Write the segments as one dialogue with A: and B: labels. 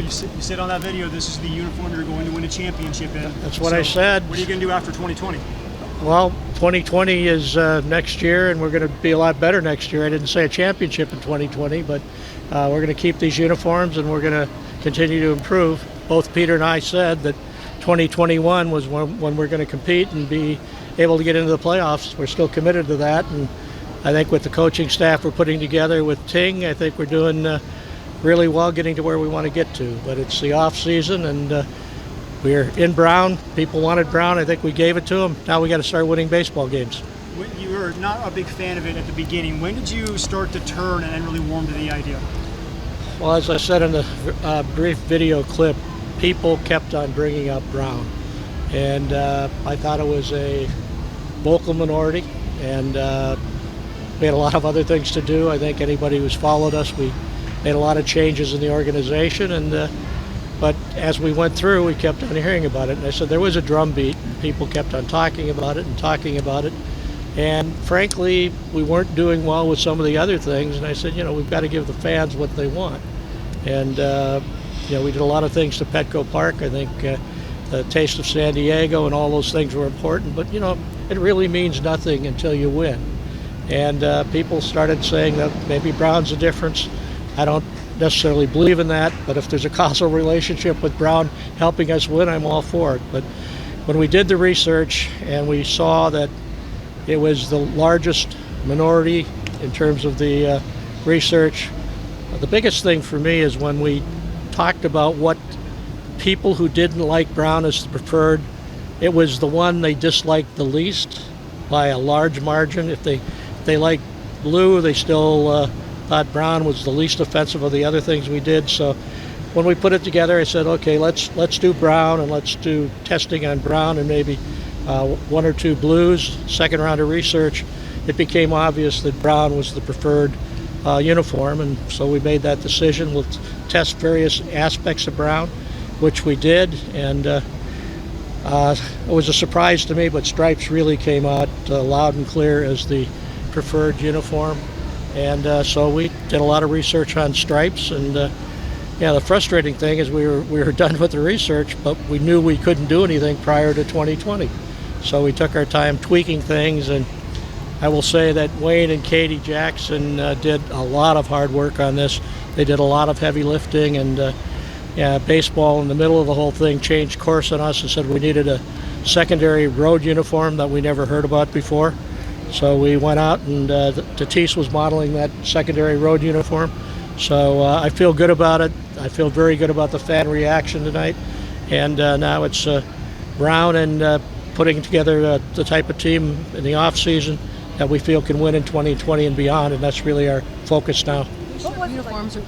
A: think
B: you said on that video, this is the uniform you're going to win a championship in.
A: That's what I said.
B: What are you going to do after 2020?
A: Well, 2020 is next year, and we're going to be a lot better next year. I didn't say a championship in 2020, but we're going to keep these uniforms, and we're going to continue to improve. Both Peter and I said that 2021 was when we're going to compete and be able to get into the playoffs. We're still committed to that, and I think with the coaching staff we're putting together with Ting, I think we're doing really well getting to where we want to get to. But it's the off season, and we're in Brown. People wanted Brown. I think we gave it to them. Now we got to start winning baseball games.
B: You were not a big fan of it at the beginning. When did you start to turn and really warm to the idea?
A: Well, as I said in the brief video clip, people kept on bringing up Brown, and I thought it was a vocal minority, and we had a lot of other things to do. I think anybody who's followed us, we made a lot of changes in the organization, and but as we went through, we kept on hearing about it. And I said there was a drumbeat, and people kept on talking about it and talking about it. And frankly, we weren't doing well with some of the other things. And I said, we've got to give the fans what they want. And we did a lot of things to Petco Park. I think the Taste of San Diego and all those things were important. But it really means nothing until you win. And people started saying that maybe Brown's the difference. I don't necessarily believe in that, but if there's a causal relationship with Brown helping us win, I'm all for it. But when we did the research and we saw that it was the largest minority in terms of the research, the biggest thing for me is when we talked about what people who didn't like Brown as the preferred, it was the one they disliked the least by a large margin. If they liked blue, they still thought Brown was the least offensive of the other things we did. So when we put it together, I said, okay, let's do Brown, and let's do testing on Brown and maybe one or two blues. Second round of research, it became obvious that Brown was the preferred uniform, and so we made that decision. We'll test various aspects of Brown, which we did, and it was a surprise to me, but stripes really came out loud and clear as the preferred uniform. And so we did a lot of research on stripes, and the frustrating thing is we were done with the research, but we knew we couldn't do anything prior to 2020. So we took our time tweaking things, and I will say that Wayne and Katie Jackson did a lot of hard work on this. They did a lot of heavy lifting, and baseball in the middle of the whole thing changed course on us and said we needed a secondary road uniform that we never heard about before. So we went out, and Tatis was modeling that secondary road uniform. So I feel good about it. I feel very good about the fan reaction tonight. And now it's Brown and putting together the type of team in the off season that we feel can win in 2020 and beyond. And that's really our focus now.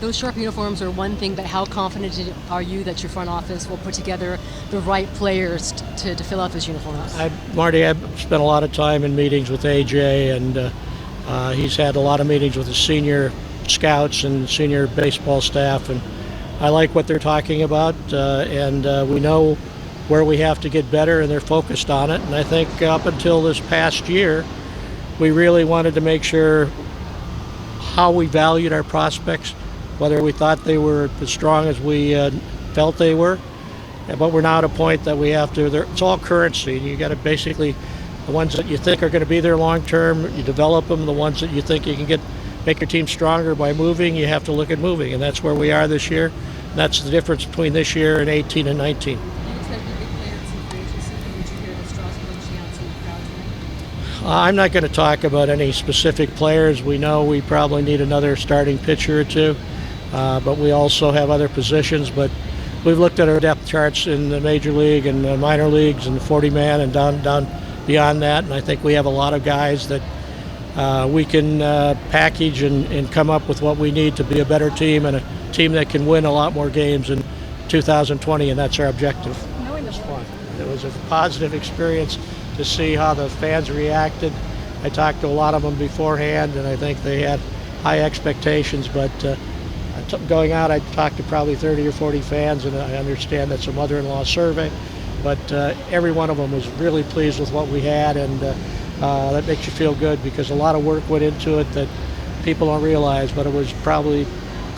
C: Those sharp uniforms are one thing, but how confident are you that your front office will put together the right players to fill out those uniforms?
A: Marty, I've spent a lot of time in meetings with AJ, and he's had a lot of meetings with the senior scouts and senior baseball staff, and I like what they're talking about, and we know where we have to get better, and they're focused on it. And I think up until this past year, we really wanted to make sure how we valued our prospects, whether we thought they were as strong as we felt they were. But we're now at a point that we have to, it's all currency. You got to basically, the ones that you think are going to be there long term, you develop them. The ones that you think you can make your team stronger by moving, you have to look at moving. And that's where we are this year. And that's the difference between this year and 18 and 19. I'm not going to talk about any specific players. We know we probably need another starting pitcher or two, but we also have other positions. But we've looked at our depth charts in the major league and the minor leagues and the 40-man and down beyond that, and I think we have a lot of guys that we can package and come up with what we need to be a better team and a team that can win a lot more games in 2020, and that's our objective. It was a positive experience to see how the fans reacted. I talked to a lot of them beforehand, and I think they had high expectations, but going out, I talked to probably 30 or 40 fans, and I understand that's a mother-in-law survey, but every one of them was really pleased with what we had, and that makes you feel good because a lot of work went into it that people don't realize, but it was probably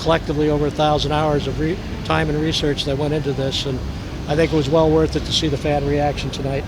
A: collectively over 1,000 hours of time and research that went into this, and I think it was well worth it to see the fan reaction tonight.